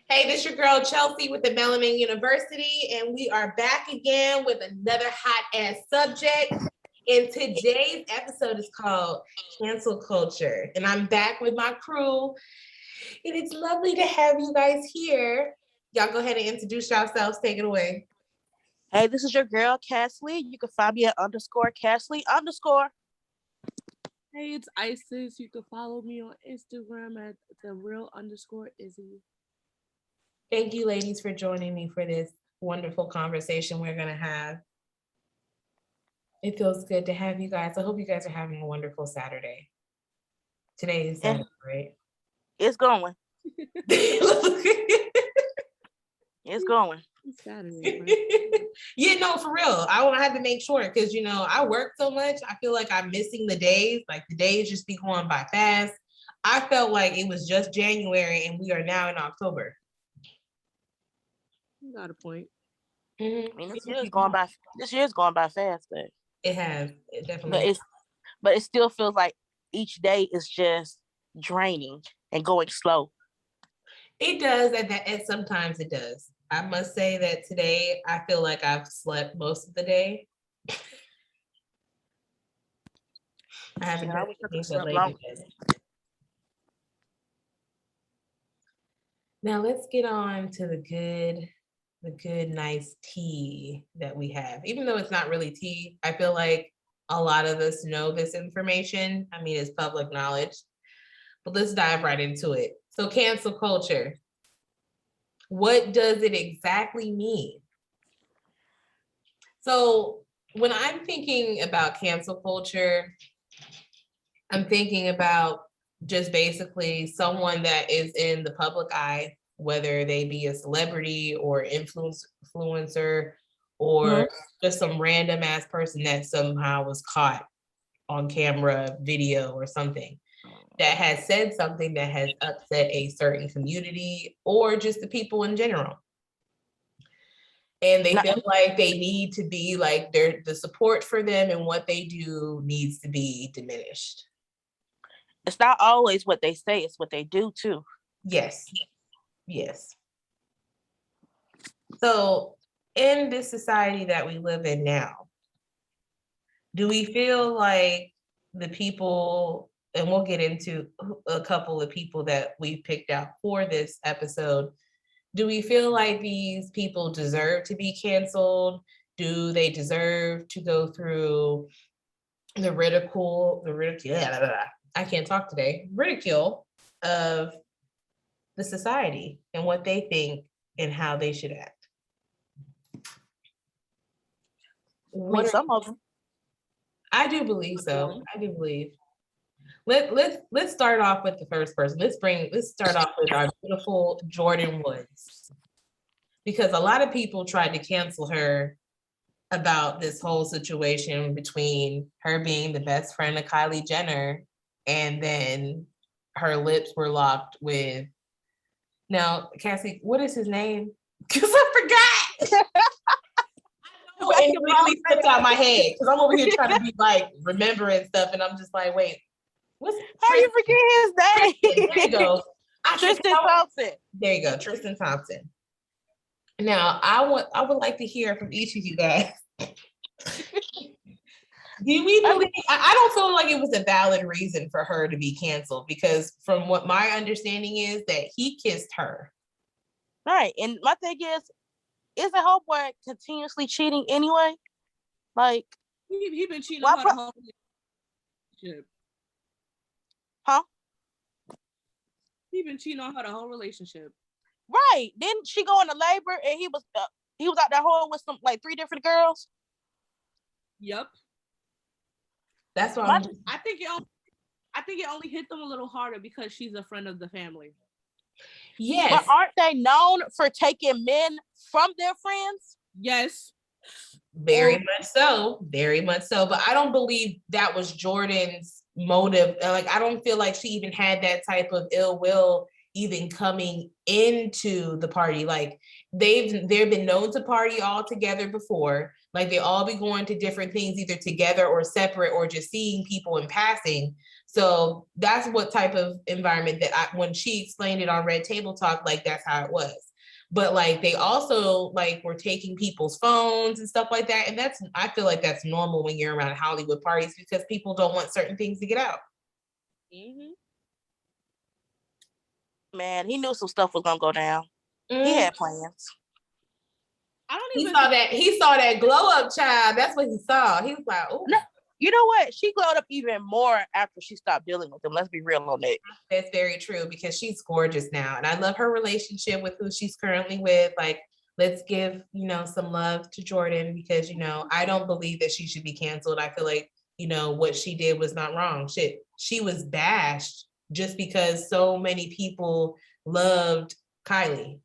Hey, this is your girl Chelsea with the Melanin University, and we are back again with another hot ass subject. And today's episode is called Cancel Culture. And I'm back with my crew. And it's lovely to have you guys here. Y'all go ahead and introduce yourselves. Take it away. Hey, this is your girl Cassie. You can find me at _Cassie_. Hey, it's Isis. You can follow me on Instagram at @thereal_Izzy. Thank you, ladies, for joining me for this wonderful conversation we're going to have. It feels good to have you guys. I hope you guys are having a wonderful Saturday. Today is Saturday, right? It's going. It's going. It's Saturday, right? Yeah, no, for real. I had to make sure because, I work so much. I feel like I'm missing the days. Like the days just be going by fast. I felt like it was just January and we are now in October. You got a point. Mm-hmm. I mean, this year's going by fast, but it has. It definitely. But it still feels like each day is just draining and going slow. It does, and sometimes it does. I must say that today I feel like I've slept most of the day. I haven't done anything but late in bed. Now let's get on to the good, nice tea that we have. Even though it's not really tea, I feel like a lot of us know this information. I mean, it's public knowledge. But let's dive right into it. So cancel culture. What does it exactly mean? So when I'm thinking about cancel culture, I'm thinking about just basically someone that is in the public eye, whether they be a celebrity or influencer or just some random ass person that somehow was caught on camera, video, or something that has said something that has upset a certain community or just the people in general. And they feel like they need to be like the support for them and what they do needs to be diminished. It's not always what they say, it's what they do too. Yes. So in this society that we live in now, do we feel like the people, and we'll get into a couple of people that we picked out for this episode, do we feel like these people deserve to be canceled? Do they deserve to go through the ridicule, I can't talk today, ridicule of the society and what they think and how they should act? Some of them. I do believe so. I do believe. Let's start off with the first person. Let's start off with our beautiful Jordyn Woods, because a lot of people tried to cancel her about this whole situation between her being the best friend of Kylie Jenner, and then her lips were locked with. Now, Cassie, what is his name? Because I forgot. And it really slipped out my head because I'm over here trying to be like remembering stuff, and I'm just like, wait, how you forget his name? There you go. Tristan Thompson. There you go, Tristan Thompson. Now, I would like to hear from each of you guys. Do we believe? I don't feel like it was a valid reason for her to be canceled, because from what my understanding is that he kissed her. Right, and my thing is the homeboy continuously cheating anyway? Like he been cheating on her whole relationship. Huh? He been cheating on her the whole relationship. Right. Didn't she go into labor and he was out there holding with some 3 different girls? Yep. That's what I think it only hit them a little harder because she's a friend of the family. Yes. But aren't they known for taking men from their friends? Yes. Very much so. But I don't believe that was Jordyn's motive. Like, I don't feel like she even had that type of ill will even coming into the party. Like, they've been known to party all together before. Like, they all be going to different things, either together or separate, or just seeing people in passing. So that's what type of environment that when she explained it on Red Table Talk, like that's how it was. But like they also like were taking people's phones and stuff like that. And I feel like that's normal when you're around Hollywood parties because people don't want certain things to get out. Mm-hmm. Man, he knew some stuff was gonna go down. He had plans. He saw that glow up, child. That's what he saw. He was like, oh. No, you know what? She glowed up even more after she stopped dealing with him. Let's be real on that. That's very true because she's gorgeous now. And I love her relationship with who she's currently with. Like, let's give, some love to Jordan because, I don't believe that she should be canceled. I feel like, what she did was not wrong. She was bashed just because so many people loved Kylie.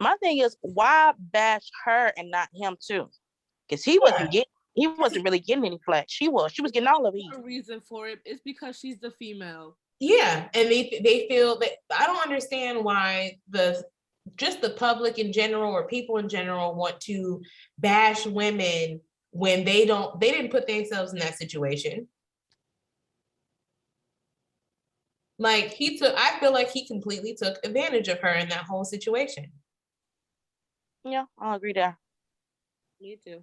My thing is, why bash her and not him too? Because he wasn't really getting any flack. She was getting all of it. A reason for it is because she's the female. Yeah, and they feel that I don't understand why the public in general or people in general want to bash women when they didn't put themselves in that situation. Like I feel like he completely took advantage of her in that whole situation. Yeah, I'll agree there. Me too.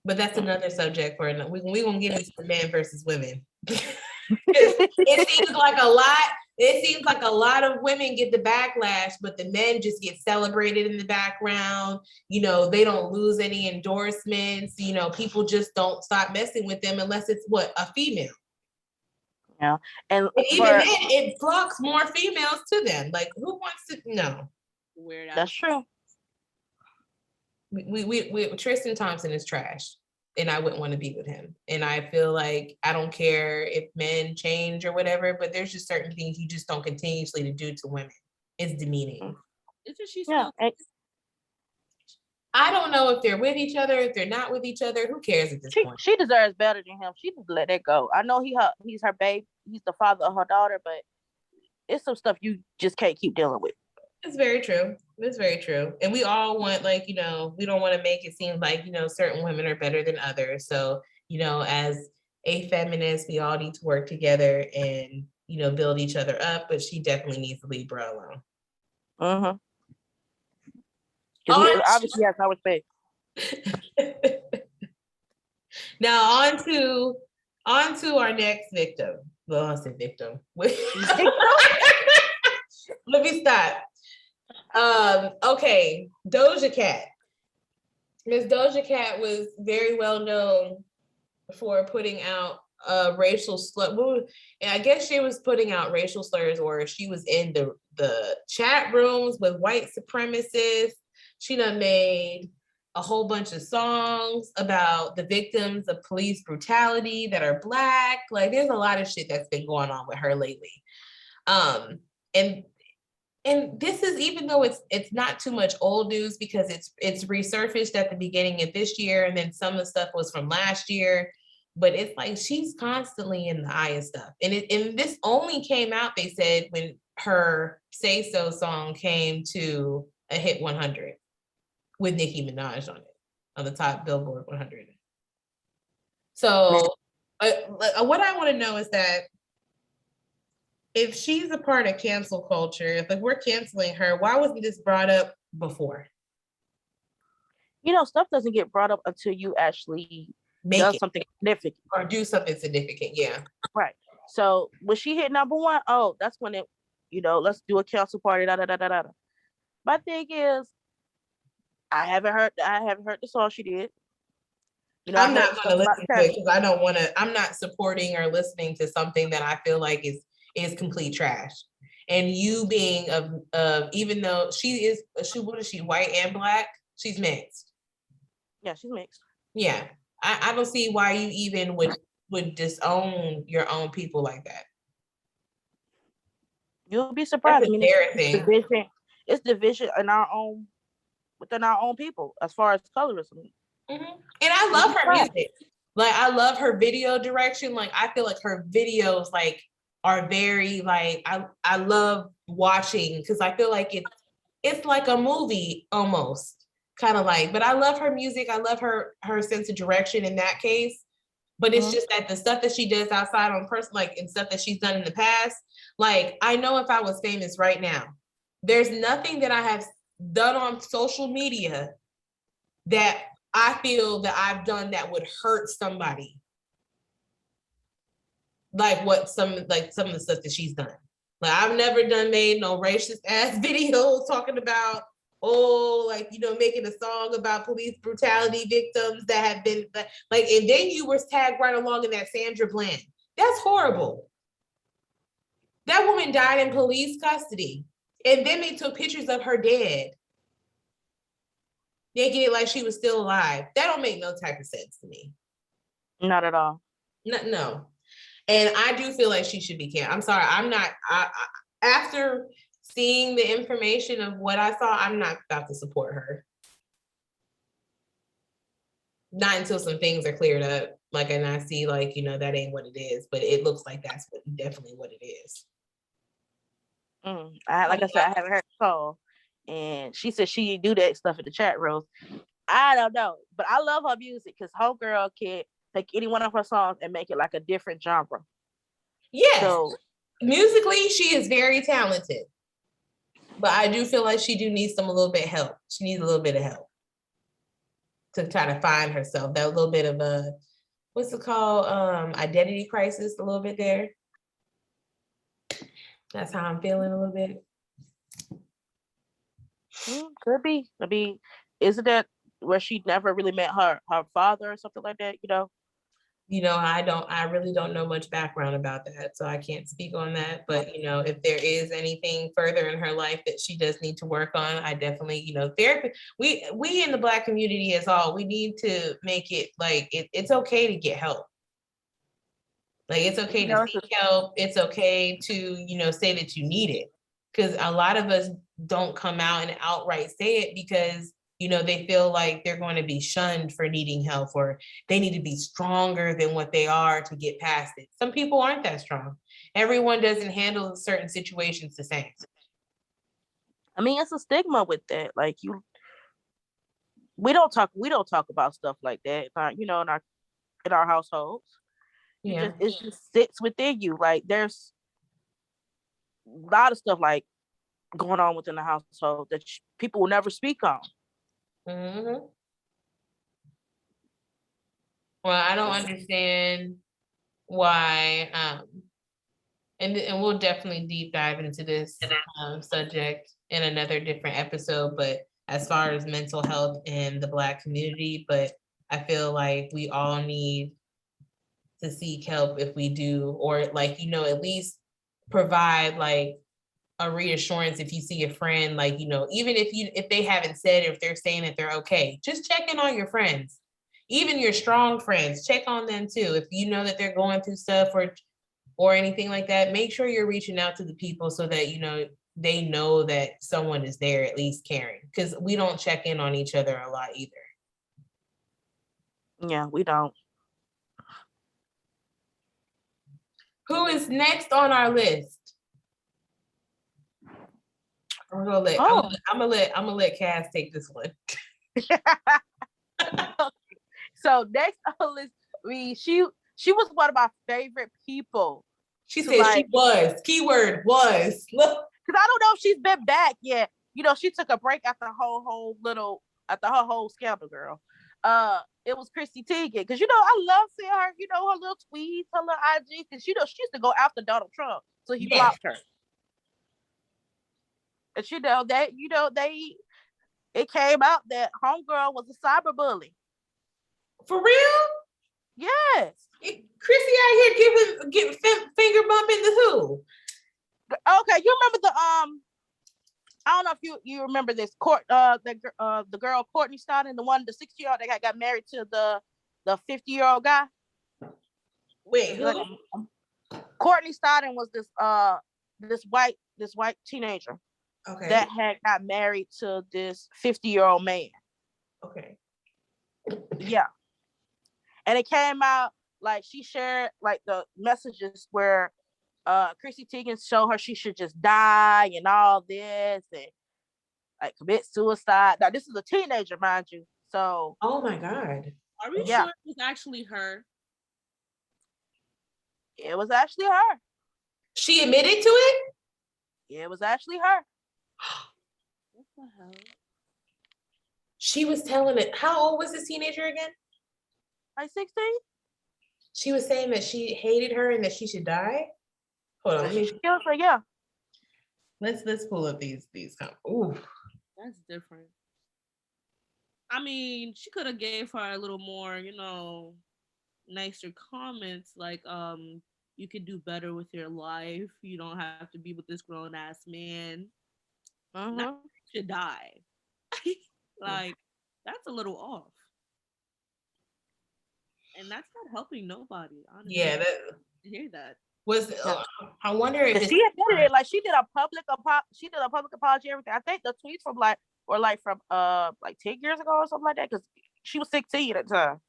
But that's another subject for another. We're gonna get into men versus women. It seems like a lot of women get the backlash, but the men just get celebrated in the background. They don't lose any endorsements. People just don't stop messing with them unless it's a female. Yeah, and even then, it flocks more females to them. Like, who wants to? No, weird. That's true. We Tristan Thompson is trash, and I wouldn't want to be with him. And I feel like I don't care if men change or whatever, but there's just certain things you just don't continuously to do to women. It's demeaning. Isn't she still? Yeah. I don't know if they're with each other, if they're not with each other. Who cares at this point? She deserves better than him. She just let that go. I know he's her babe. He's the father of her daughter, but it's some stuff you just can't keep dealing with. It's very true. It's very true. And we all want, we don't want to make it seem like, certain women are better than others. So, as a feminist, we all need to work together and, build each other up. But she definitely needs to leave bro alone. Mm-hmm. He obviously has no respect. Now on to our next victim. Well, I said victim. Let me stop. Okay, Doja Cat. Miss Doja Cat was very well known for putting out racial slur. And I guess she was putting out racial slurs, or she was in the chat rooms with white supremacists. She done made a whole bunch of songs about the victims of police brutality that are Black. Like, there's a lot of shit that's been going on with her lately. And this is, even though it's not too much old news because it's resurfaced at the beginning of this year, and then some of the stuff was from last year, but it's like she's constantly in the eye of stuff. And this only came out, they said, when her Say So song came to a hit 100 with Nicki Minaj on the top Billboard 100. So what I want to know is that if she's a part of cancel culture, if we're canceling her, why wasn't this brought up before? Stuff doesn't get brought up until you actually do something significant. Or do something significant, yeah. Right. So when she hit number one, that's when it, let's do a cancel party, da da da da da. My thing is, I haven't heard the song she did. I'm not going to listen to it because I don't want to. I'm not supporting or listening to something that I feel like is complete trash. And you being of even though what is she, white and Black? She's mixed. Yeah, she's mixed. Yeah, I don't see why you even would disown your own people like that. You'll be surprised. That's embarrassing. It's division within our own people as far as colorism. Mm-hmm. And I love her music. Like, I love her video direction. Like, I feel like her videos are very I love watching because I feel like it's like a movie almost, kind of like. But I love her music. I love her sense of direction in that case. But it's just that the stuff that she does outside on person, like, and stuff that she's done in the past, like, I know if I was famous right now, there's nothing that I have done on social media that I feel that I've done that would hurt somebody. Like some of the stuff that she's done. Like, I've never made no racist ass videos talking about, like, making a song about police brutality victims that have been like, and then you were tagged right along in that Sandra Bland. That's horrible. That woman died in police custody. And then they took pictures of her dead. Making it like she was still alive. That don't make no type of sense to me. Not at all. No. And I do feel like she should be canceled. I'm sorry. I'm not. After seeing the information of what I saw, I'm not about to support her. Not until some things are cleared up. Like, and I see, like, that ain't what it is. But it looks like that's definitely what it is. Like I said, I haven't heard the call. And she said she do that stuff in the chat room. I don't know. But I love her music because homegirl can take any one of her songs and make it like a different genre. Yes. So, musically, she is very talented. But I do feel like she do need a little bit of help. She needs a little bit of help to try to find herself. That little bit of a, what's it called? Identity crisis, a little bit there. That's how I'm feeling a little bit. Could be. I mean, isn't that where she never really met her father or something like that? I really don't know much background about that, so I can't speak on that. But, if there is anything further in her life that she does need to work on, I definitely, therapy, we in the Black community as all, we need to make it like, it's okay to get help. Like, it's okay to seek help. It's okay to, say that you need it. Because a lot of us don't come out and outright say it because, they feel like they're going to be shunned for needing help, or they need to be stronger than what they are to get past it. Some people aren't that strong. Everyone doesn't handle certain situations the same. I mean, it's a stigma with that. Like, we don't talk about stuff like that, in our households. It just sits within you. Like, there's a lot of stuff like going on within the household that people will never speak on. Mm-hmm. Well, I don't understand why, and we'll definitely deep dive into this subject in another different episode, but as far as mental health in the Black community, but I feel like we all need to seek help if we do, or like, at least provide like a reassurance if you see a friend, like, even if they haven't said, if they're saying that they're okay, just check in on your friends, even your strong friends, check on them too. If you know that they're going through stuff or anything like that, make sure you're reaching out to the people so that, they know that someone is there, at least caring, because we don't check in on each other a lot either. Yeah, we don't. Who is next on our list? I'm gonna let Cass take this one. So next on the list, she was one of my favorite people. She said she was. Keyword was. Look, because I don't know if she's been back yet. She took a break after her whole scandal, girl. It was Chrissy Teigen, because I love seeing her. Her little tweets, her little IG, because she used to go after Donald Trump, so he blocked her. And it came out that homegirl was a cyber bully. For real? Yes. Chrissy out here giving finger bumping to who? Okay, you remember the I don't know if you remember this the girl Courtney Stodden, the 60-year-old that got married to the 50-year-old guy. Wait, who? Courtney Stodden was this white teenager. Okay. That had got married to this 50-year-old man. Okay. Yeah. And it came out like she shared like the messages where Chrissy Teigen showed her she should just die and all this and like commit suicide. Now this is a teenager, mind you. So oh my God. Are we sure it was actually her? It was actually her. She admitted to it? It was actually her. What the hell? She was telling it. How old was this teenager again? Like 16? She was saying that she hated her and that she should die. Hold on, She killed her, yeah. let's pull up these Ooh. That's different. I mean, she could have gave her a little more, nicer comments like, you could do better with your life. You don't have to be with this grown ass man. Not should die. Like, that's a little off. And that's not helping nobody, honestly. Yeah, that I hear that. was I wonder if she admitted it. Like, she did a public apology, everything. I think the tweets from like 10 years ago or something like that, because she was 16 at the time.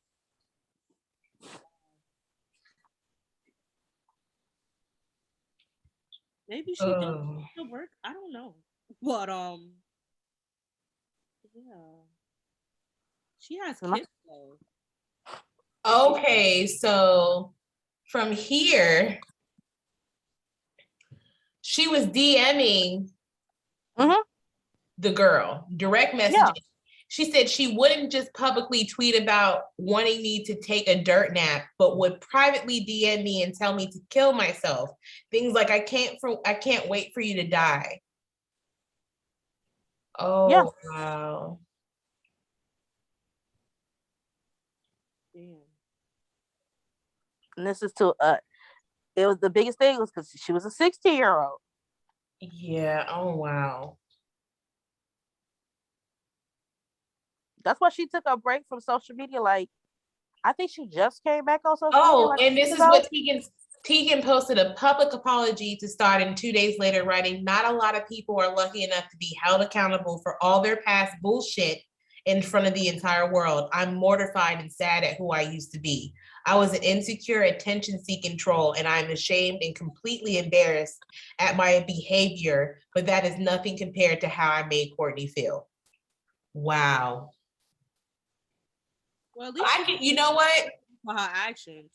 Maybe she did the work. I don't know. But yeah. She has kids though. Okay, so from here, she was DMing the girl, direct messaging. Yeah. She said she wouldn't just publicly tweet about wanting me to take a dirt nap, but would privately DM me and tell me to kill myself. Things like I can't wait for you to die. Oh, yeah. Wow. Damn. And this is to it was the biggest thing was because she was a 16-year-old. Yeah. Oh wow. That's why she took a break from social media. Like, I think she just came back on social media. Oh, and this is what Tegan posted a public apology to start, and 2 days later writing, not a lot of people are lucky enough to be held accountable for all their past bullshit in front of the entire world. I'm mortified and sad at who I used to be. I was an insecure, attention-seeking troll, and I'm ashamed and completely embarrassed at my behavior, but that is nothing compared to how I made Courtney feel. Wow. Well, at least you know what? For her actions.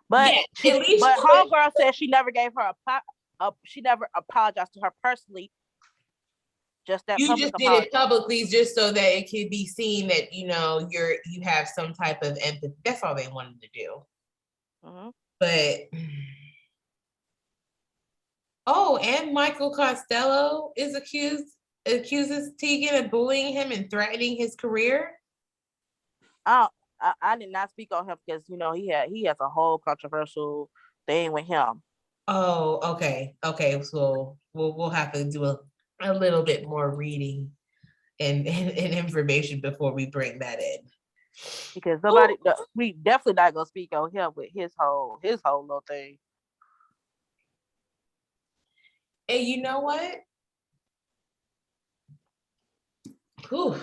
But yeah, but homegirl said she never gave her she never apologized to her personally. Just that you just did it publicly, just so that it could be seen that you have some type of empathy. That's all they wanted to do. But and Michael Costello is accuses Tegan of bullying him and threatening his career. I did not speak on him because he has a whole controversial thing with him. Oh, okay. So we'll have to do a little bit more reading and information before we bring that in. Because we definitely not gonna speak on him with his whole little thing. And you know what? Whew.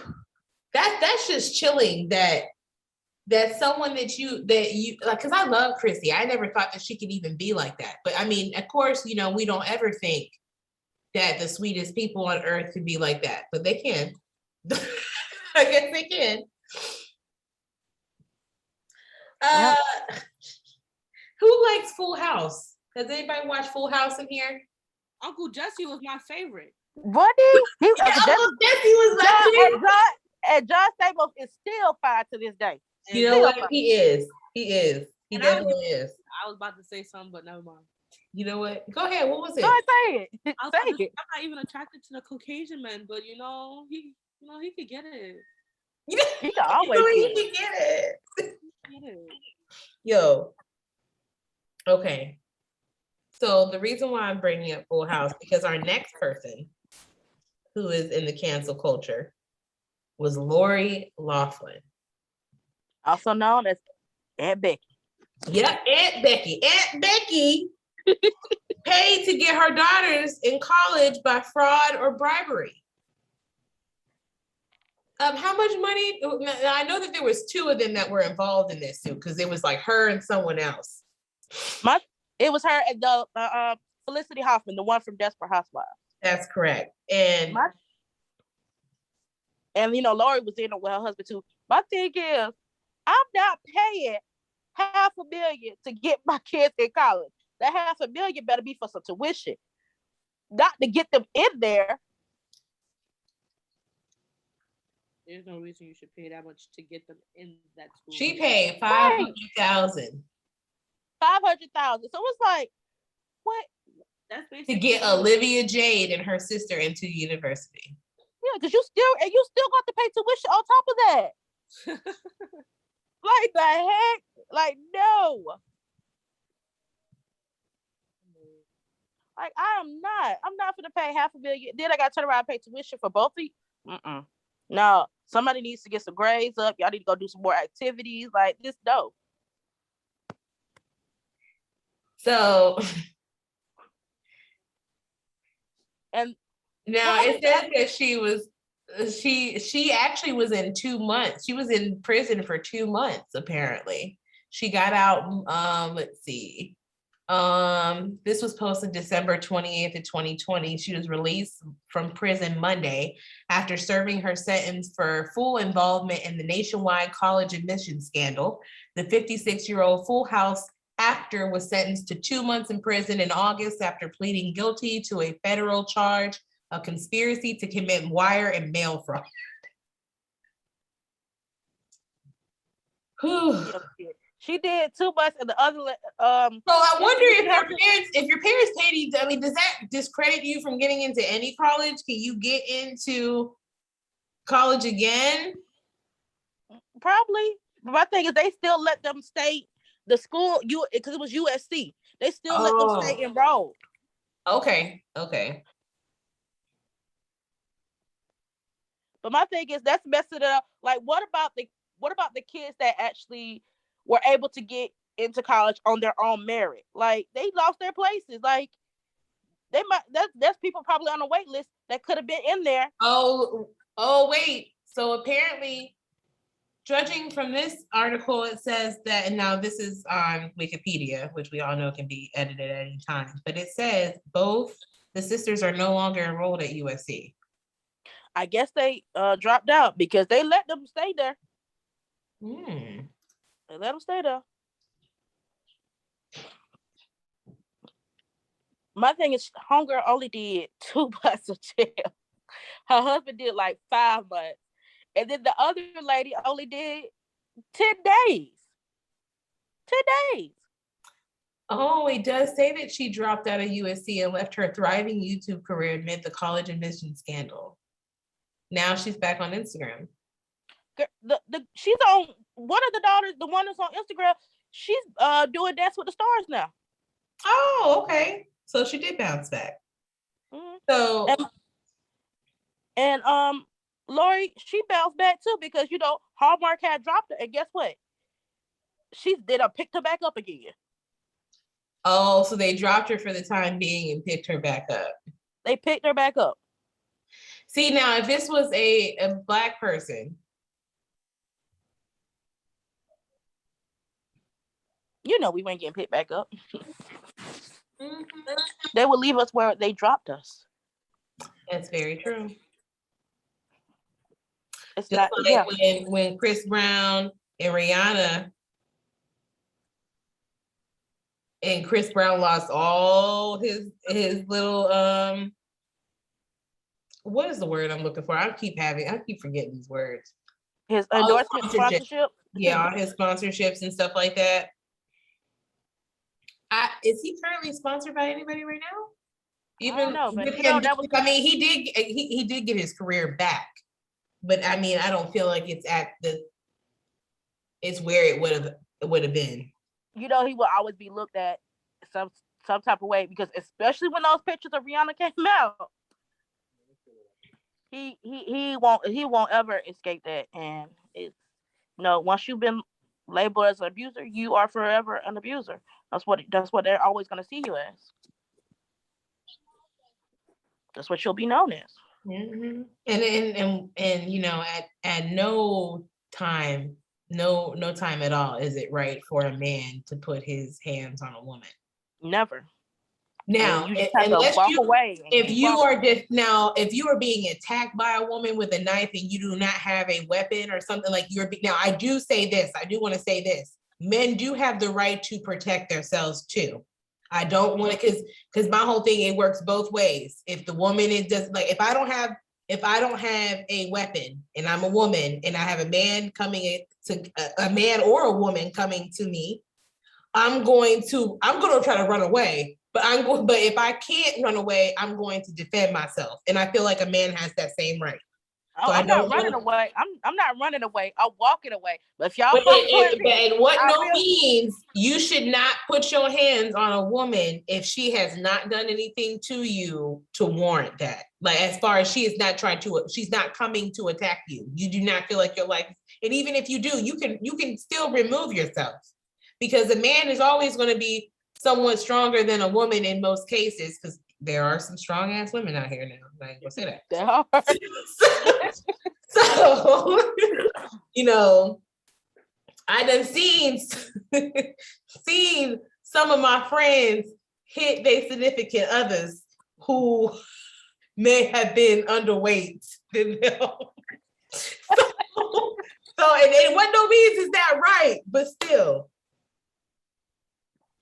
That's just chilling that someone that you like, because I love Chrissy. I never thought that she could even be like that. But I mean, of course, we don't ever think that the sweetest people on earth could be like that, but they can. I guess they can. Yep. Who likes Full House? Has anybody watched Full House in here? Uncle Jesse was my favorite. What? Uncle Jesse was my favorite. And John Stamos is still fine to this day. You know what? He is. He definitely is. I was about to say something, but never mind. You know what? Go ahead. What was it? Go ahead, say it. I'm not even attracted to the Caucasian men, but he could get it. He can always get it. Yo. Okay. So the reason why I'm bringing up Full House, because our next person who is in the cancel culture was Lori Loughlin. Also known as Aunt Becky. Yep, Aunt Becky. Aunt Becky paid to get her daughters in college by fraud or bribery. How much money? I know that there was two of them that were involved in this too, because it was like her and someone else. It was her and the Felicity Huffman, the one from Desperate Housewives. That's correct. And Lori was in it with her husband too. My thing is, I'm not paying $500,000 to get my kids in college. That $500,000 better be for some tuition, not to get them in there. There's no reason you should pay that much to get them in that school. She paid $500,000. $500,000. So it's like, what? That's to get Olivia Jade and her sister into university. Yeah, because you still got to pay tuition on top of that. Like the heck? Like, no. Like, I'm not gonna pay $500,000. Then I gotta turn around and pay tuition for both of you. No, somebody needs to get some grades up. Y'all need to go do some more activities. Like, this dope. So and now it says that she actually was in 2 months. She was in prison for 2 months, apparently. She got out, let's see. This was posted December 28th of 2020. She was released from prison Monday after serving her sentence for full involvement in the nationwide college admission scandal. The 56-year-old Full House actor was sentenced to 2 months in prison in August after pleading guilty to a federal charge of conspiracy to commit wire and mail fraud. She did 2 months, and the other. So I wonder if your parents paid you. I mean, does that discredit you from getting into any college? Can you get into college again? Probably. But my thing is, they still let them stay. The school, because it was USC, they still let them stay enrolled. Okay. But my thing is, that's messing it up. Like, what about the kids that actually were able to get into college on their own merit? Like, they lost their places. Like, they might. There's people probably on the wait list that could have been in there. Oh, wait. So apparently, judging from this article, it says that, and now this is on Wikipedia, which we all know can be edited at any time, but it says both the sisters are no longer enrolled at USC. I guess they dropped out because they let them stay there. They let them stay there. My thing is, homegirl only did 2 months of jail. Her husband did like 5 months. And then the other lady only did 10 days. 10 days. Oh, it does say that she dropped out of USC and left her thriving YouTube career amid the college admission scandal. Now she's back on Instagram. She's on one of the daughters, the one that's on Instagram. She's doing Dance with the Stars now. Oh, okay. So she did bounce back. Mm-hmm. So and Lori, she bounced back too because Hallmark had dropped her, and guess what? They done picked her back up again. Oh, so they dropped her for the time being and picked her back up. They picked her back up. See, now if this was a Black person, we weren't getting picked back up. Mm-hmm. They would leave us where they dropped us. That's very true. It's just like when Chris Brown and Rihanna, and Chris Brown lost all his little what is the word I'm looking for? I keep forgetting these words. His endorsement sponsorship. Yeah, all his sponsorships and stuff like that. Is he currently sponsored by anybody right now? Even I don't know, but he did get his career back. But I mean, I don't feel like it's where it would have been. He will always be looked at some type of way because especially when those pictures of Rihanna came out, he won't ever escape that. And it's once you've been labeled as an abuser, you are forever an abuser. That's what they're always going to see you as. That's what you'll be known as. Mm-hmm. And at no time at all is it right for a man to put his hands on a woman. Never. Now, if you are being attacked by a woman with a knife and you do not have a weapon or something like I do want to say this. men do have the right to protect themselves too. I don't want to, because my whole thing, it works both ways. If the woman is just like, if I don't have a weapon and I'm a woman and I have a man coming to a man or a woman coming to me, I'm going to try to run away. But if I can't run away, I'm going to defend myself. And I feel like a man has that same right. So I'm not running away. I'm not running away. I'm walking away. But if y'all means you should not put your hands on a woman if she has not done anything to you to warrant that. Like, as far as she's not coming to attack you. You do not feel like your life. And even if you do, you can still remove yourself, because a man is always going to be somewhat stronger than a woman in most cases, because there are some strong ass women out here now. Like, we'll say that. There are. So, you know, I done seen some of my friends hit their significant others who may have been underweight. You know? So, and what no means is that right, but still,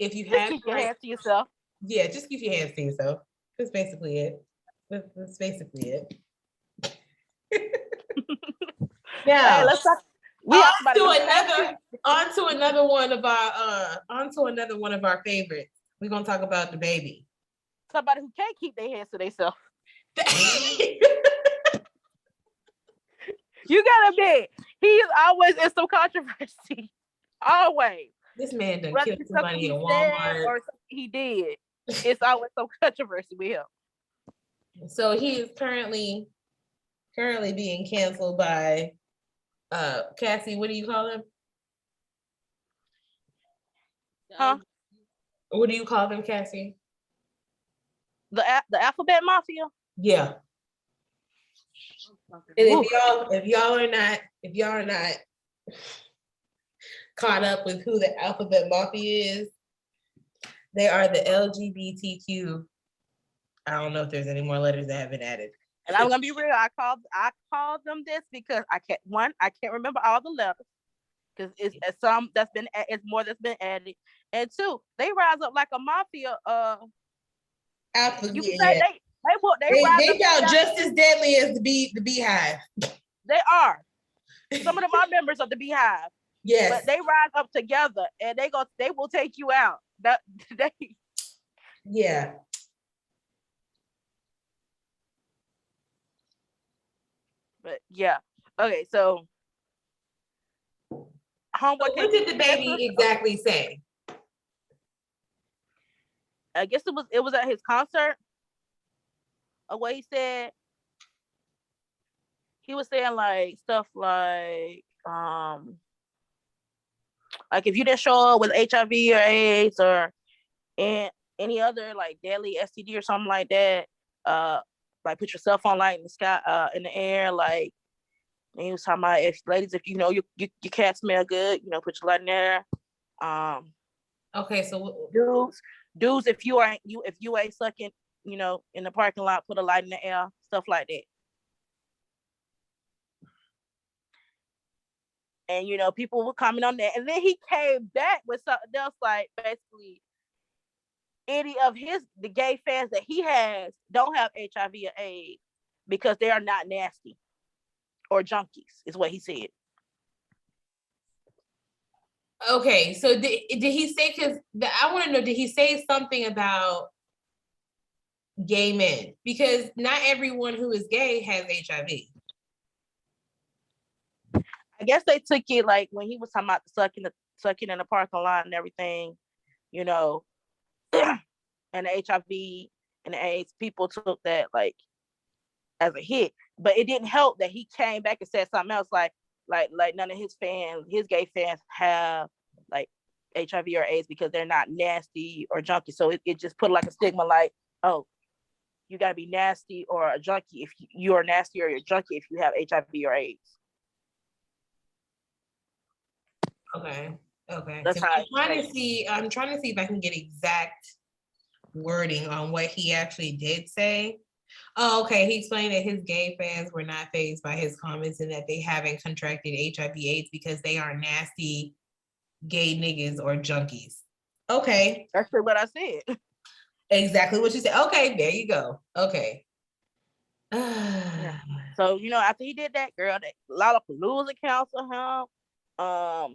if you have, keep your hands to yourself. Yeah, just keep your hands to yourself. That's basically it. That's basically it. Now, hey, let's talk. On to another one of our favorites. We're gonna talk about the baby. Somebody who can't keep their hands to themselves. You gotta admit, he is always in some controversy. Always. This man done killed somebody in Walmart. Or he did. It's always some controversy with him. So he is currently being canceled by Cassie. What do you call him? Huh? What do you call them, Cassie? The alphabet mafia? Yeah. And if y'all are not caught up with who the alphabet mafia is, they are the LGBTQ. I don't know if there's any more letters that have been added. And I'm gonna be real. I called them this because I can't remember all the letters, because it's more that's been added, and two, they rise up like a mafia. You can say they sound just as deadly as the Beehive. They are. Some of them are members of the Beehive. Yes, but they rise up together and they will take you out. Yeah. But yeah. Okay, so what did the baby exactly say? I guess it was at his concert. What he said, he was saying like stuff like if you didn't show up with HIV or AIDS or any other like deadly STD or something like that, like put your cell phone light in the sky, in the air, like. And he was talking about, if you know your cat smell good, you know, put your light in there. Okay, so dudes, if you ain't sucking, you know, in the parking lot, put a light in the air, stuff like that. And you know, people would comment on that, and then he came back with something else, like basically, any of the gay fans that he has don't have HIV or AIDS because they are not nasty or junkies, is what he said. Okay, so did he say, because I want to know, did he say something about gay men? Because not everyone who is gay has HIV. I guess they took it like when he was talking about sucking in the parking lot and everything, you know, and the HIV and the AIDS, people took that like as a hit, but it didn't help that he came back and said something else like none of his gay fans have like HIV or AIDS because they're not nasty or junkie. So it just put like a stigma like, oh, you gotta be nasty or a junkie if you are nasty, or you're junkie if you have HIV or AIDS. Okay. That's how I'm trying to see if I can get exact wording on what he actually did say. Oh, okay. He explained that his gay fans were not fazed by his comments and that they haven't contracted HIV/AIDS because they are nasty gay niggas or junkies. Okay. That's what I said. Exactly what you said. Okay, there you go. Okay. Yeah. So, after he did that, girl, a lot of Palooza counseled him. Oh,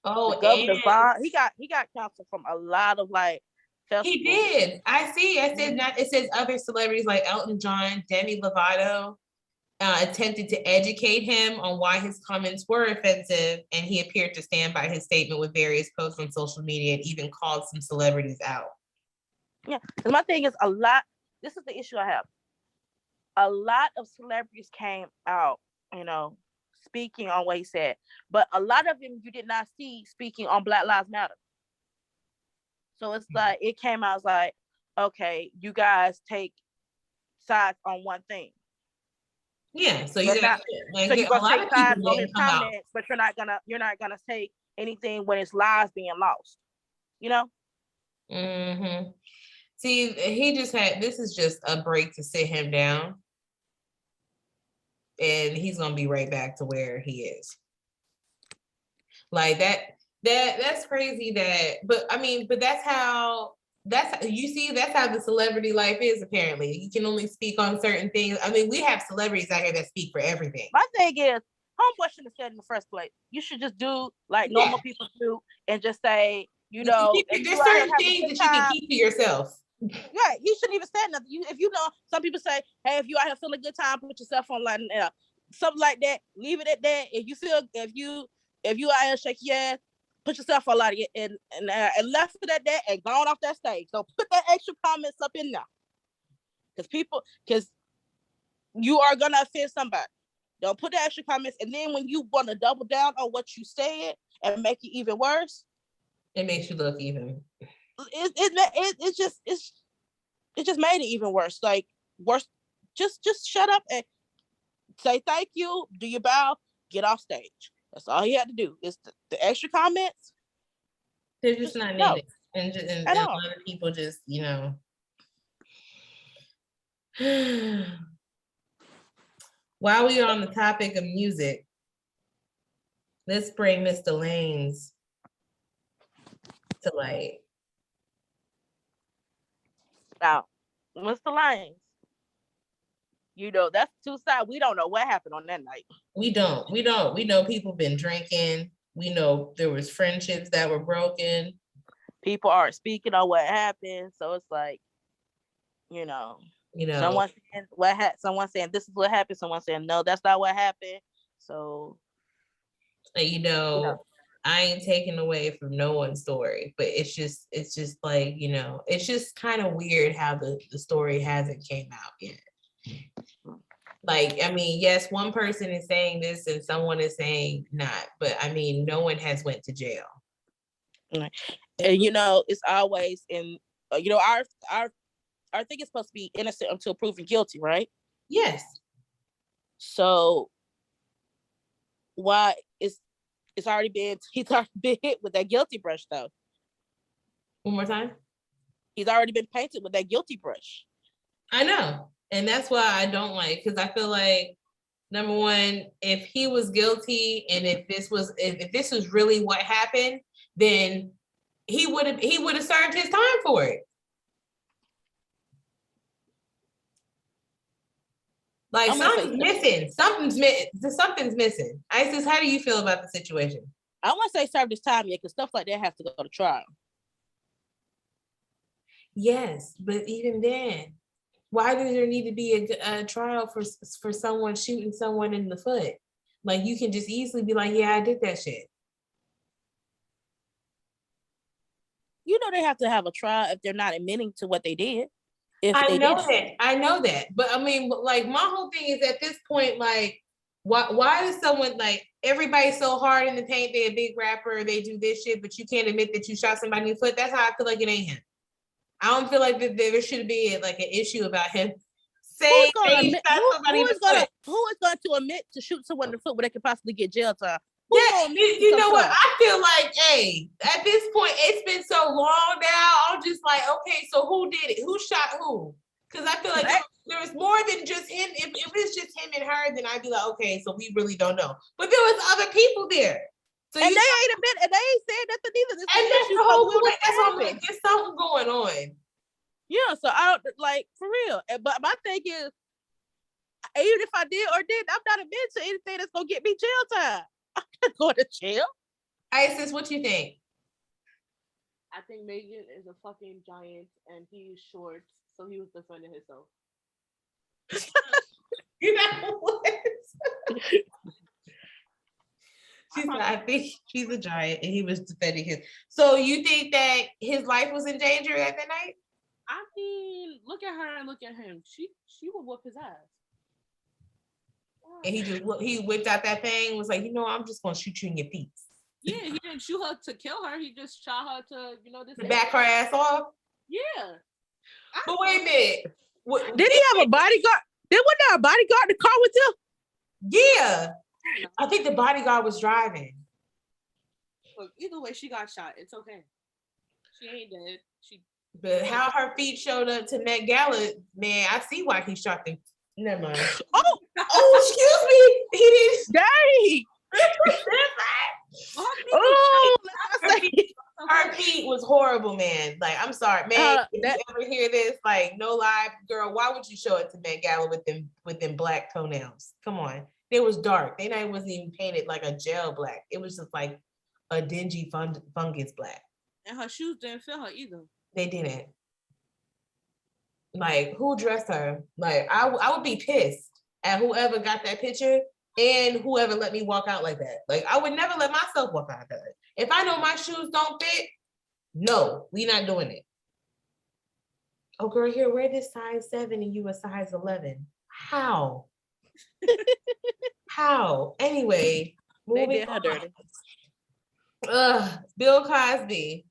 the governor's bond, he got counsel from a lot of like festivals. He did. I see. I said not. It says other celebrities like Elton John, Demi Lovato attempted to educate him on why his comments were offensive, and he appeared to stand by his statement with various posts on social media and even called some celebrities out. Yeah, because my thing is this is the issue I have. A lot of celebrities came out, speaking on what he said, but a lot of them you did not see speaking on Black Lives Matter. So it's like it came out as like, okay, you guys take sides on one thing. Yeah, so you're not like, so you're gonna take sides on his comments, out. but you're not gonna take anything when it's lives being lost. Mm-hmm. See, this is just a break to sit him down. And he's gonna be right back to where he is. Like that's crazy but that's how the celebrity life is apparently. You can only speak on certain things. I mean, we have celebrities out here that speak for everything. My thing is, homeboy shouldn't have said in the first place. You should just do like normal people do and just say, there's certain things that you can keep to yourself. Yeah, he shouldn't even say nothing. If some people say, hey, if you out here feeling a good time, put yourself on like something like that. Leave it at that. If you out here shake your ass, put yourself on like and left it at that and gone off that stage. So put that extra comments up in there, because you are gonna offend somebody. Don't put the extra comments, and then when you want to double down on what you said and make it even worse, it makes you look even. It just made it even worse. Like worse. Just shut up and say thank you. Do your bow. Get off stage. That's all he had to do. Is the extra comments. They're just not needed, and a lot of people just While we are on the topic of music, let's bring Mr. Lanes to light. Now, Mr. Lanes, that's two sides. We don't know what happened on that night. We don't. We know people been drinking. We know there was friendships that were broken. People aren't speaking on what happened. So it's like, someone saying someone saying this is what happened. Someone saying, no, that's not what happened. So, I ain't taking away from no one's story, but it's just like, it's just kind of weird how the story hasn't came out yet. Like, I mean, yes, one person is saying this and someone is saying not, but I mean, no one has went to jail. And it's always in our thing is supposed to be innocent until proven guilty, right? Yes. So why he's already been hit with that guilty brush though? One more time. He's already been painted with that guilty brush. I know. And that's why I don't like, because I feel like, number one, if he was guilty and if this was really what happened, then he would have served his time for it. Like something's missing. Something's missing. Isis, how do you feel about the situation? I want to say serve his time yet, because stuff like that has to go to trial. Yes, but even then, why does there need to be a trial for someone shooting someone in the foot? Like, you can just easily be like, yeah, I did that shit. They have to have a trial if they're not admitting to what they did. I know that. But I mean, like, my whole thing is at this point, like, why is someone, like, everybody's so hard in the paint, they're a big rapper, they do this shit, but you can't admit that you shot somebody in the foot? That's how I feel like it ain't him. I don't feel like there should be like an issue about him saying who is going to admit to shoot someone in the foot where they could possibly get jail time? Yeah, you know what? I feel like, hey, at this point, it's been so long now. I'm just like, okay, so who did it? Who shot who? Because I feel like there was more than just him. If it's just him and her, then I'd be like, okay, so we really don't know. But there was other people there. So and you they ain't admit, and they ain't saying nothing either. This and that's issue, the whole so point. That's what I'm like, there's something going on. Yeah, so I don't like for real. But my thing is, even if I did or didn't, I'm not admitting to anything that's gonna get me jail time. I'm not going to jail. Isis, what you think? I think Megan is a fucking giant and he's short, so he was defending himself. You know what? She said, I think he's a giant and he was defending his. So you think that his life was in danger at that night? I mean, look at her and look at him. She would whoop his ass. And he whipped out that thing, was like, I'm just gonna shoot you in your feet. Yeah, he didn't shoot her to kill her. He just shot her to back her ass off. Yeah. But wait a minute. Did he have a bodyguard? Wasn't there a bodyguard in the car with him? Yeah. I think the bodyguard was driving. Look, either way, she got shot. It's okay. She ain't dead. But how her feet showed up to Met Gala, man, I see why he shot them. Never mind. Oh, excuse me. He didn't. Dang. Her feet was horrible, man. Like, I'm sorry, man. If you ever hear this, like, no lie, girl, why would you show it to Met Gala with them black toenails? Come on. It was dark. They wasn't even painted like a gel black. It was just like a dingy fungus black. And her shoes didn't fit her either. They didn't. Like, who dressed her? Like, I would be pissed at whoever got that picture and whoever let me walk out like that. Like, I would never let myself walk out that. If I know my shoes don't fit, no, we not doing it. Oh, girl, here, wear this size 7 and you a size 11. How? How? Anyway, they did her dirty. Bill Cosby.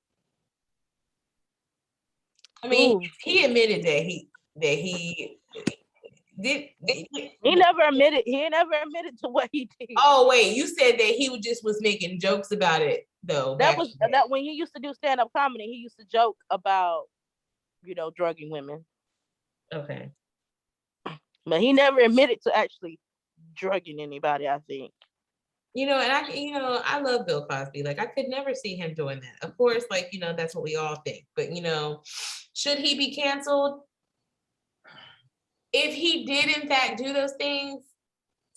I mean, he admitted that he did. He never admitted. He never admitted to what he did. Oh wait, you said that he just was making jokes about it though. That when he used to do stand-up comedy, he used to joke about, drugging women. Okay. But he never admitted to actually drugging anybody, I think. And I love Bill Cosby. Like, I could never see him doing that. Of course, like, that's what we all think. But, should he be canceled? If he did in fact do those things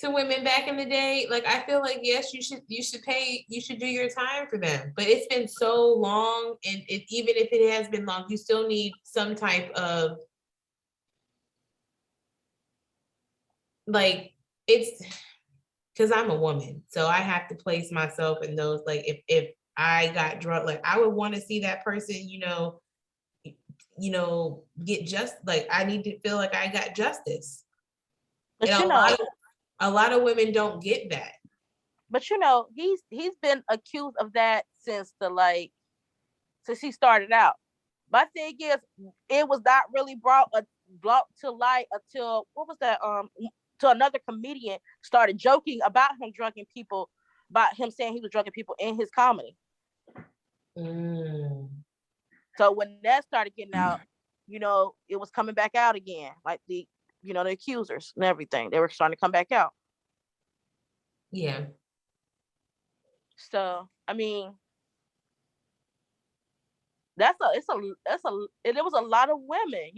to women back in the day, like, I feel like, yes, you should do your time for them. But it's been so long, and even if it has been long, you still need some type of, like, it's because I'm a woman, so I have to place myself in those, like, if I got drugged, like, I would want to see that person, get just, like, I need to feel like I got justice. But and a lot of women don't get that. But he's been accused of that since he started out. My thing is, it was not really brought to light until what was that? To another comedian started joking about him drugging people, about him saying he was drugging people in his comedy. So when that started getting out, it was coming back out again, like the accusers and everything. They were starting to come back out. Yeah. So I mean, it was a lot of women,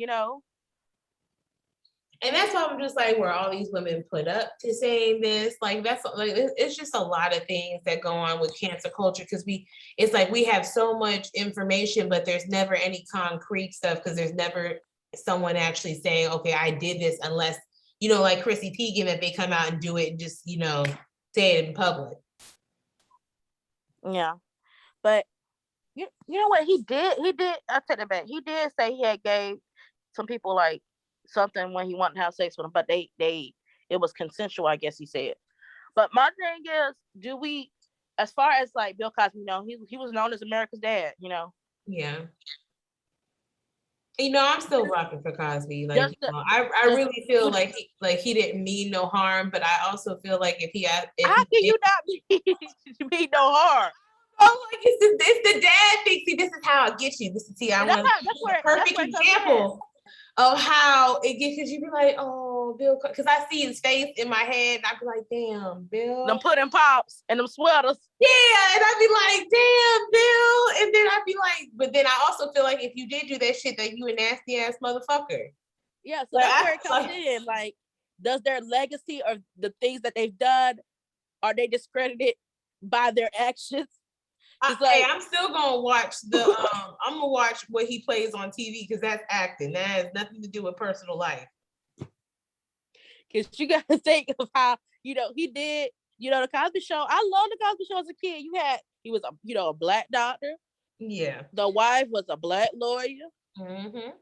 And that's why I'm just like, where all these women put up to saying this, like, that's like, it's just a lot of things that go on with cancer culture, because it's like we have so much information, but there's never any concrete stuff, because there's never someone actually saying, okay, I did this, unless, like Chrissy Teigen, that they come out and do it and just, say it in public. Yeah. But you know what he did? I take that back. He did say he had gave some people like something when he wanted to have sex with them, but it was consensual, I guess he said. But my thing is, as far as like Bill Cosby, he was known as America's dad, Yeah. I'm still rocking for Cosby. Like, I really feel like he didn't mean no harm, but I also feel like how can you not mean no harm? Oh, like it's the dad thing. See, this is how I get you. This is I want a perfect example. of how it gets, because you be like, oh, Bill, because I see his face in my head, and I be like, damn, Bill. Them pudding pops and them sweaters. Yeah, and I be like, damn, Bill. And then I be like, but then I also feel like if you did do that shit, that you a nasty ass motherfucker. Yeah, so that's where it comes in. Like, does their legacy or the things that they've done, are they discredited by their actions? Hey, I'm still gonna watch I'm gonna watch what he plays on TV because that's acting. That has nothing to do with personal life. Because you got to think of how, he did, the Cosby Show. I love the Cosby Show as a kid. He was a black doctor. Yeah. The wife was a black lawyer. Mm-hmm.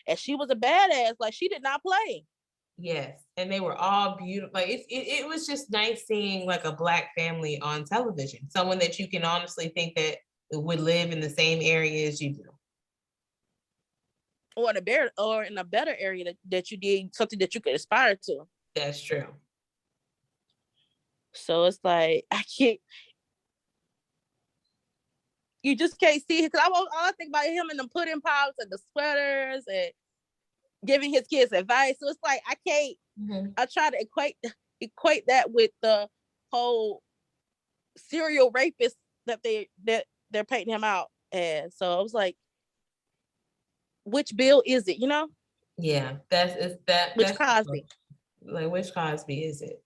And she was a badass. Like, she did not play. Yes, and they were all beautiful. Like it was just nice seeing like a black family on television. Someone that you can honestly think that would live in the same area as you do. Or in a better area that you did something that you could aspire to. That's true. So it's like, you just can't see it. Because I think about him and the pudding pops and the sweaters and giving his kids advice. So it's like, I can't, I try to equate that with the whole serial rapist that they're painting him out as. So I was like, which Bill is it, Yeah, which Cosby? Like, which Cosby is it?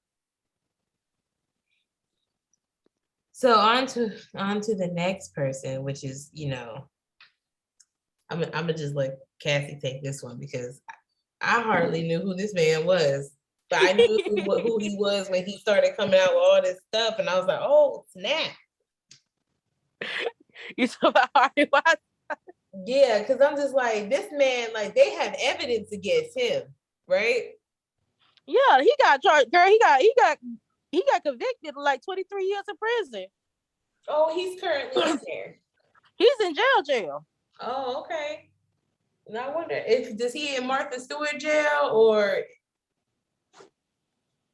So on to the next person, which is, I'm gonna just let Cassie take this one because I hardly knew who this man was, but I knew who he was when he started coming out with all this stuff, and I was like, oh snap! You talking about Harvey Weinstein? Yeah, because I'm just like, this man, like, they have evidence against him, right? Yeah, he got charged, girl. He got convicted of like 23 years in prison. Oh, he's currently in there. He's in jail. Oh, okay. And I wonder does he in Martha Stewart jail, or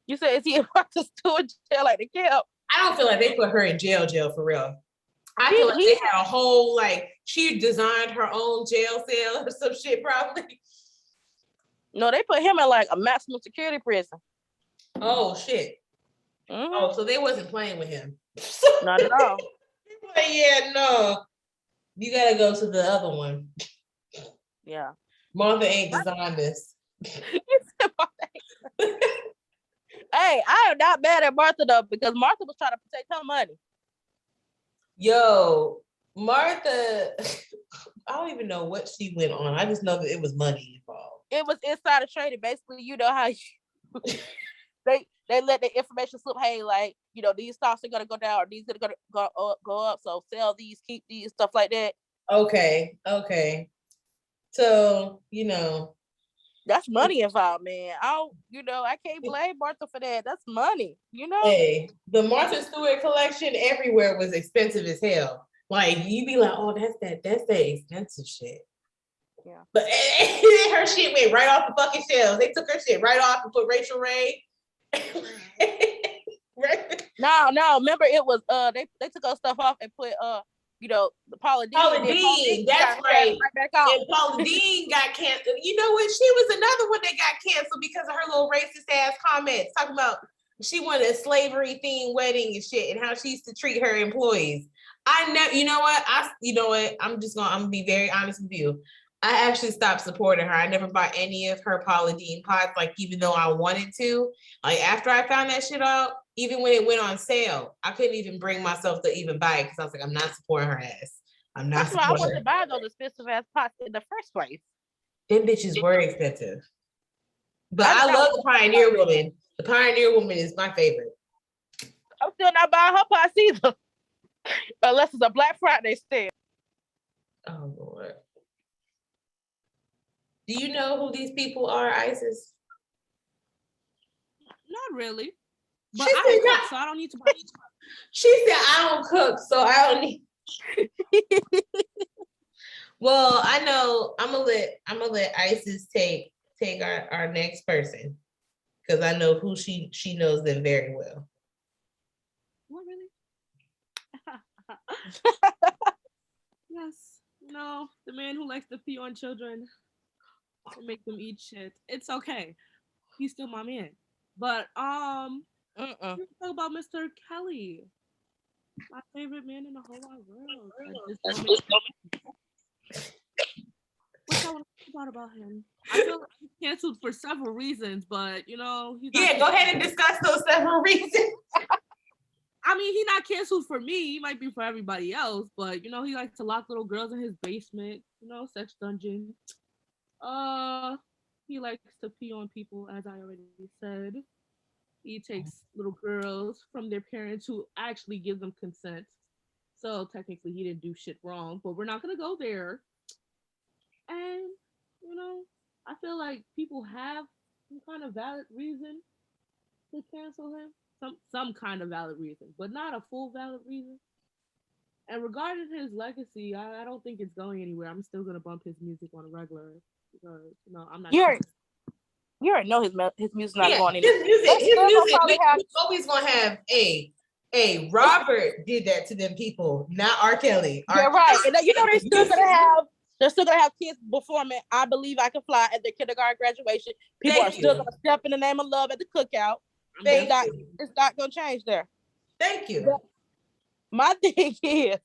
you said is he in Martha Stewart jail like the camp? I don't feel like they put her in jail for real. I feel like they had a whole, like, she designed her own jail cell or some shit probably. No, they put him in like a maximum security prison. Oh shit. Mm-hmm. Oh, so they wasn't playing with him. Not at all. Yeah, no. You gotta go to the other one. Yeah. Martha ain't designed this. Hey, I am not mad at Martha though, because Martha was trying to protect her money. Yo, Martha, I don't even know what she went on. I just know that it was money involved. It was insider trading. Basically, how they let the information slip. Hey, like, these stocks are gonna go down, or these are gonna go up. So sell these, keep these, stuff like that. Okay. So, that's money involved, man. I can't blame Martha for that. That's money, Hey, the Martha Stewart collection everywhere was expensive as hell. Like, you be like, oh, that's that expensive shit. Yeah. But her shit went right off the fucking shelves. They took her shit right off and put Rachel Ray. Right. No, remember it was they took our stuff off and put the Paula Deen. That's right. Back and Paula Deen got canceled. You know what? She was another one that got canceled because of her little racist ass comments talking about she wanted a slavery themed wedding and shit and how she used to treat her employees. I never, you know what? I'm gonna be very honest with you. I actually stopped supporting her. I never bought any of her Paula Deen pots, like, even though I wanted to. Like, after I found that shit out, even when it went on sale, I couldn't even bring myself to even buy it because I was like, I'm not supporting her ass. I'm not supporting her. I wasn't buying those expensive ass pots in the first place. Them bitches were expensive. But I love the Pioneer Woman. The Pioneer Woman is my favorite. I'm still not buying her pots either. Unless it's a Black Friday sale. Oh, Lord. Do you know who these people are, Isis? Not really. But I don't cook, so I don't need to buy it. She said, I don't cook, so I don't need. Well, I know I'm gonna let Isis take our next person because I know who she knows them very well. What, really? Yes. the man who likes to pee on children and make them eat shit. It's okay. He's still my man. But let's talk about Mr. Kelly, my favorite man in the whole wide world. What y'all want to talk about him? I feel like he's canceled for several reasons, but he's not go ahead and discuss those several reasons. I mean, he's not canceled for me. He might be for everybody else, but he likes to lock little girls in his basement. Sex dungeon. He likes to pee on people, as I already said. He takes little girls from their parents who actually give them consent. So technically, he didn't do shit wrong, but we're not gonna go there. And I feel like people have some kind of valid reason to cancel him. Some kind of valid reason, but not a full valid reason. And regarding his legacy, I don't think it's going anywhere. I'm still gonna bump his music on a regular because I'm not. You already know his music's not going anywhere. His music. We always gonna have a Robert did that to them people, not R. Kelly. You're right, and they're still gonna have kids performing "I Believe I Can Fly" at their kindergarten graduation. People are still gonna step in the name of love at the cookout. It's not gonna change there. Thank you. But my thing is,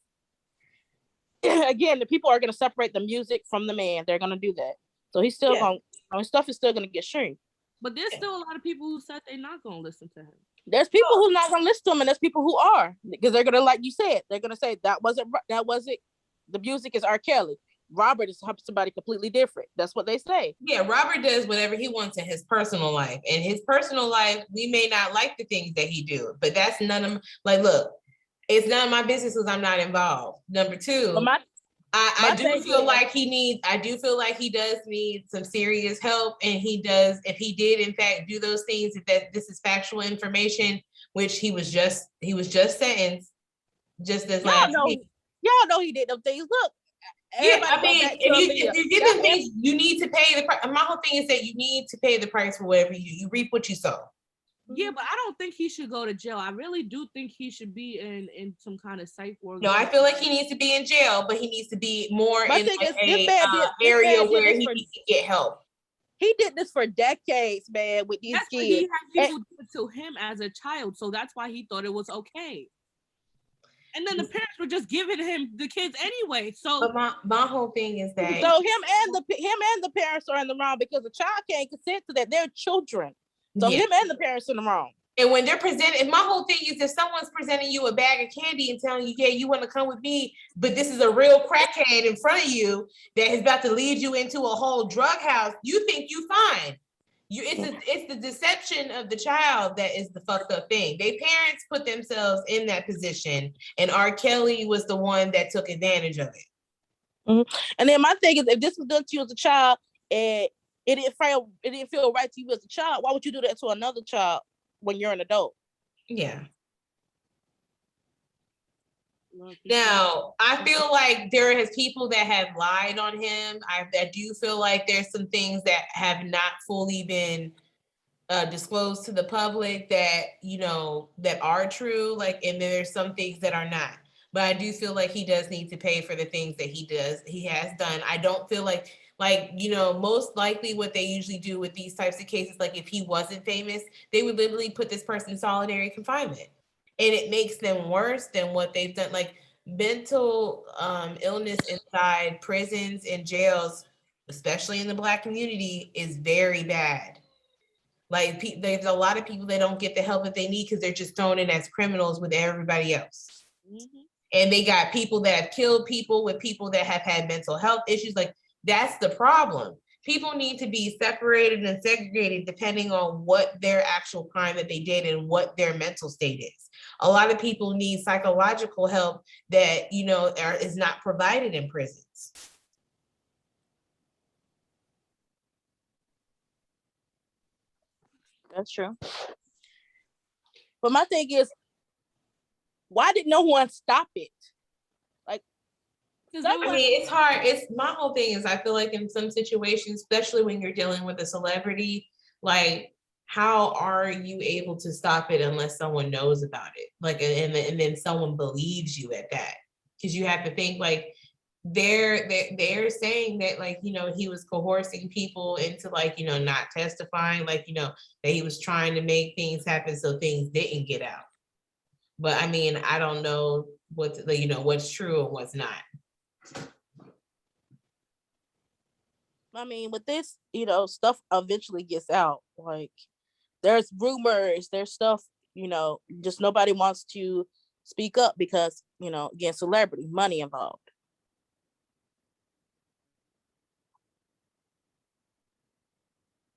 again, the people are gonna separate the music from the man. They're gonna do that. So he's still gonna, his stuff is still gonna get streamed. But there's still a lot of people who said they're not gonna listen to him. There's people who are not gonna listen to him, and there's people who are, because they're gonna, like you said, they're gonna say that wasn't the music is R. Kelly. Robert is somebody completely different. That's what they say. Yeah, Robert does whatever he wants in his personal life. And his personal life, we may not like the things that he do, but that's none of look, it's none of my business because I'm not involved. Number two, I do feel like he does need some serious help, and he does, if he did in fact do those things, if that this is factual information, which he was just sentenced just as last week. Y'all know he did them things. Look. I mean, if you did them things, you need to pay the price. My whole thing is that you need to pay the price for whatever you reap what you sow. Yeah, but I don't think he should go to jail. I really do think he should be in some kind of psych ward. No, I feel like he needs to be in jail, but he needs to be more in an area where he can get help. He did this for decades, man, with these kids. He had people do it to him as a child, so that's why he thought it was okay. And then the parents were just giving him the kids anyway. So but my whole thing is that him and the parents are in the wrong because the child can't consent to that. They're children. So him and the parents are in the wrong. And when they're presenting, my whole thing is if someone's presenting you a bag of candy and telling you, yeah, you want to come with me, but this is a real crackhead in front of you that is about to lead you into a whole drug house, you think you fine. It's the deception of the child that is the fucked up thing. Their parents put themselves in that position, and R. Kelly was the one that took advantage of it. Mm-hmm. And then my thing is, if this was done to you as a child and it didn't feel right to you as a child, why would you do that to another child when you're an adult? Yeah. Now, I feel like there has people that have lied on him. I do feel like there's some things that have not fully been disclosed to the public that, that are true. And there's some things that are not. But I do feel like he does need to pay for the things that he has done. I don't feel like, most likely what they usually do with these types of cases, like if he wasn't famous, they would literally put this person in solitary confinement. And it makes them worse than what they've done. Like mental illness inside prisons and jails, especially in the Black community, is very bad. Like there's a lot of people that don't get the help that they need because they're just thrown in as criminals with everybody else. Mm-hmm. And they got people that have killed people with people that have had mental health issues. Like that's the problem. People need to be separated and segregated depending on what their actual crime that they did and what their mental state is. A lot of people need psychological help that, is not provided in prisons. That's true. But my thing is, why did no one stop it? It's hard. My whole thing is I feel like in some situations, especially when you're dealing with a celebrity, how are you able to stop it unless someone knows about it? And then someone believes you at that. Because you have to think they're saying that, like, you know, he was coercing people into, like, you know, not testifying, like, you know, that he was trying to make things happen so things didn't get out. But I mean, I don't know you know, what's true and what's not. I mean, with this, you know, stuff eventually gets out. Like, there's rumors, there's stuff, you know, just nobody wants to speak up because, you know, again, celebrity, money involved.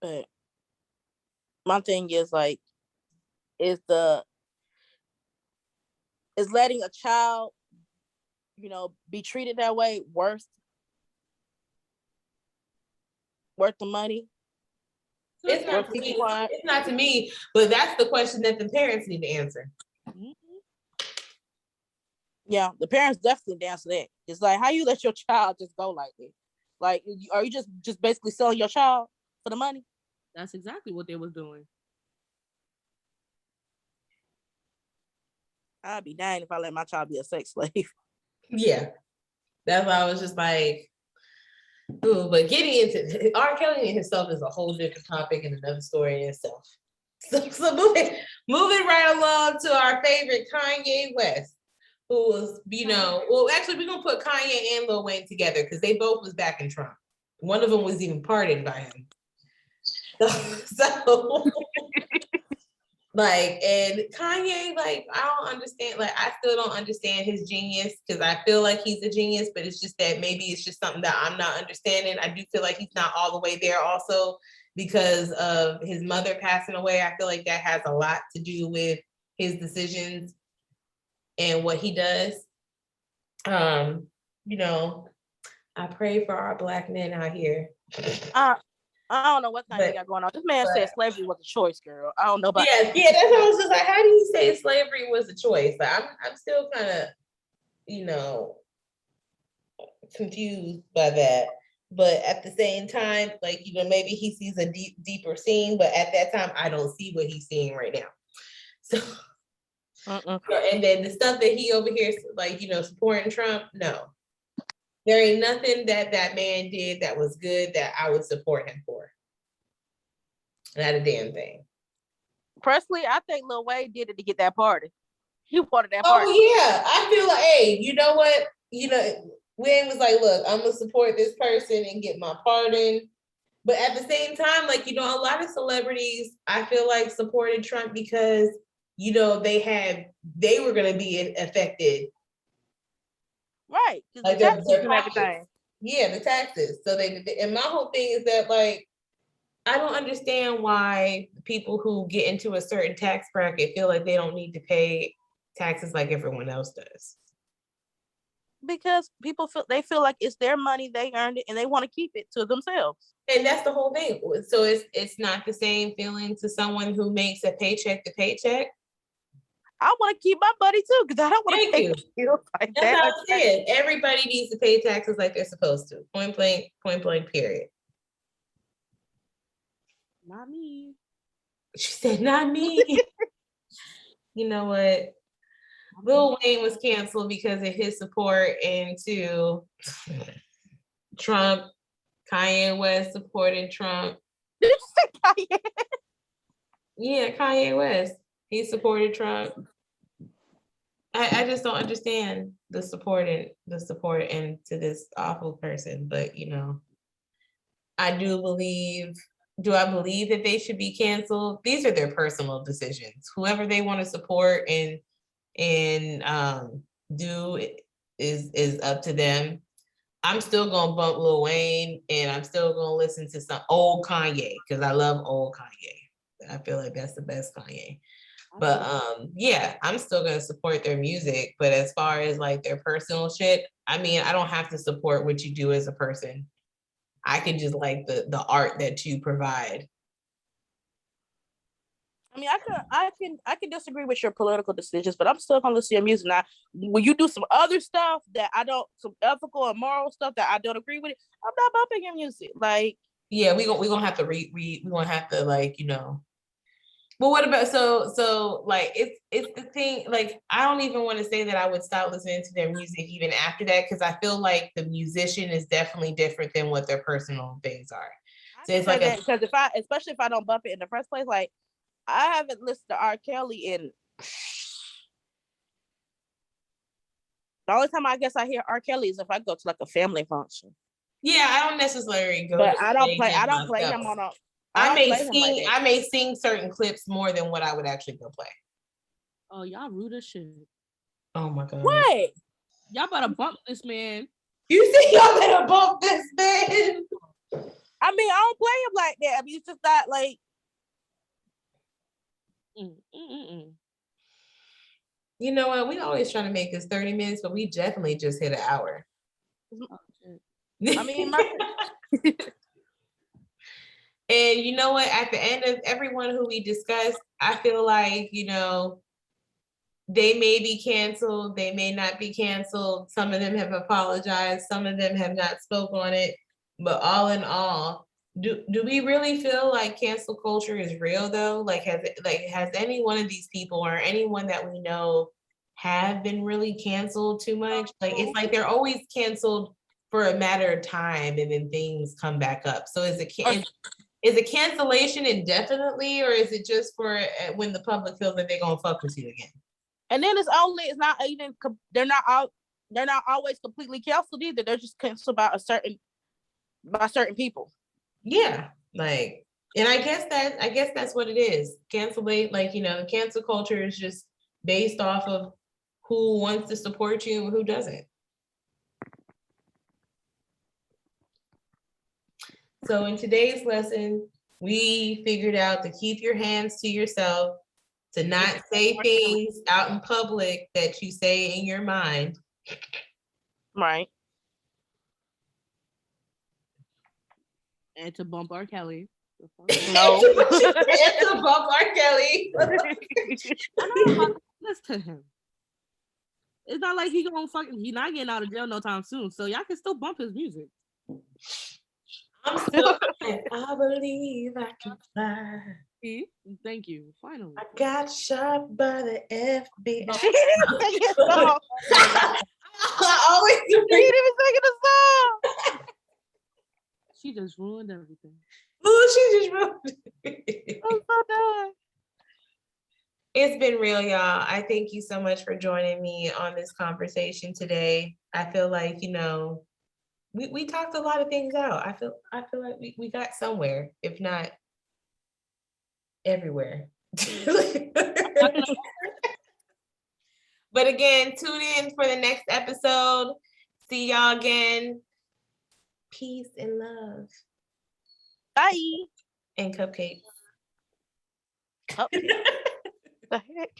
But my thing is, like, is letting a child, you know, be treated that way worth the money? It's not to me. It's not to me, but that's the question that the parents need to answer. Mhm. Yeah, the parents definitely dance to that. It's like, how you let your child just go like this? Like, are you just basically selling your child for the money? That's exactly what they was doing. I'd be dying if I let my child be a sex slave. Yeah, that's why I was just like, ooh. But getting into R. Kelly himself is a whole different topic and another story in itself. So moving right along to our favorite Kanye West, who was, you know, well, actually, we're gonna put Kanye and Lil Wayne together because they both was backing Trump. One of them was even pardoned by him. So like, and Kanye, like, I don't understand, like, I still don't understand his genius, because I feel like he's a genius, but it's just that maybe it's just something that I'm not understanding. I do feel like he's not all the way there also because of his mother passing away. I feel like that has a lot to do with his decisions and what he does. You know, I pray for our Black men out here. I don't know what Kanye got going on. This man said slavery was a choice, girl. I don't know about yeah, that's what I was just like, how do you say slavery was a choice? Like, I'm still kind of, you know, confused by that. But at the same time, like, you know, maybe he sees a deeper scene, but at that time, I don't see what he's seeing right now. So, and then the stuff that he over here, like, you know, supporting Trump, no. There ain't nothing that man did that was good that I would support him for. Not a damn thing. Personally, I think Lil Wayne did it to get that party. He wanted that party. Oh yeah, I feel like, hey, you know what? You know, Wayne was like, look, I'm gonna support this person and get my pardon. But at the same time, like, you know, a lot of celebrities, I feel like, supported Trump because, you know, they were gonna be affected. Right. Like the taxes and everything. Yeah, the taxes. So and my whole thing is that, like, I don't understand why people who get into a certain tax bracket feel like they don't need to pay taxes like everyone else does. Because people feel like it's their money, they earned it, and they want to keep it to themselves. And that's the whole thing. So it's not the same feeling to someone who makes a paycheck to paycheck. I want to keep my money too, because I don't want to pay bills like that's that. What I'm saying. Everybody needs to pay taxes like they're supposed to. Point blank, period. Not me. She said, not me. You know what? Lil Wayne was canceled because of his support into Trump. Kanye West supported Trump. Did you say Kanye? Yeah, Kanye West. He supported Trump. I just don't understand the support and to this awful person. But, you know, do I believe that they should be canceled? These are their personal decisions. Whoever they want to support and do is up to them. I'm still gonna bump Lil Wayne, and I'm still gonna listen to some old Kanye because I love old Kanye. I feel like that's the best Kanye. But yeah, I'm still gonna support their music. But as far as like their personal shit, I mean, I don't have to support what you do as a person. I can just like the art that you provide. I mean, I can disagree with your political decisions, but I'm still gonna listen to your music. Now, when you do some other stuff that I don't, some ethical and moral stuff that I don't agree with, I'm not bumping your music. Like, yeah, we gonna have to we gonna have to, like, you know, But what about so like it's the thing, like I don't even want to say that I would stop listening to their music even after that, because I feel like the musician is definitely different than what their personal things are. So it's like that because especially if I don't bump it in the first place, like I haven't listened to R. Kelly in the only time I guess I hear R. Kelly is if I go to like a family function. Yeah, I don't necessarily go. But I don't play him on a. I may sing certain clips more than what I would actually go play. Oh, y'all rude as shit. Oh my god. What? Y'all better bump this man. You see, y'all better bump this man. I mean, I don't play him like that. I mean, it's just not like. You know what? We always trying to make this 30 minutes, but we definitely just hit an hour. Oh, I mean, and you know what? At the end of everyone who we discussed, I feel like, you know, they may be canceled, they may not be canceled. Some of them have apologized, some of them have not spoke on it. But all in all, do we really feel like cancel culture is real though? Like has any one of these people or anyone that we know have been really canceled too much? Like it's like they're always canceled for a matter of time and then things come back up. So is a cancellation indefinitely, or is it just for when the public feels that they're gonna fuck with you again? And then they're not always completely canceled either. They're just canceled by certain people. Yeah, like, and I guess that's what it is. Like, you know, cancel culture is just based off of who wants to support you and who doesn't. So in today's lesson, we figured out to keep your hands to yourself, to not say things out in public that you say in your mind. Right. And to bump R. Kelly. No. And to bump R. Kelly. I know, listen to him. It's not like he's not getting out of jail no time soon. So y'all can still bump his music. I'm still I believe I can fly. See? Thank you. Finally. I got shot by the FBI. I always do. She ain't even singing the song. She just ruined everything. Ooh, she just ruined it. I'm so done. It's been real, y'all. I thank you so much for joining me on this conversation today. I feel like, you know, we talked a lot of things out. I feel like we got somewhere, if not everywhere. But again, tune in for the next episode. See y'all again. Peace and love. Bye. And cupcakes. Oh. The heck?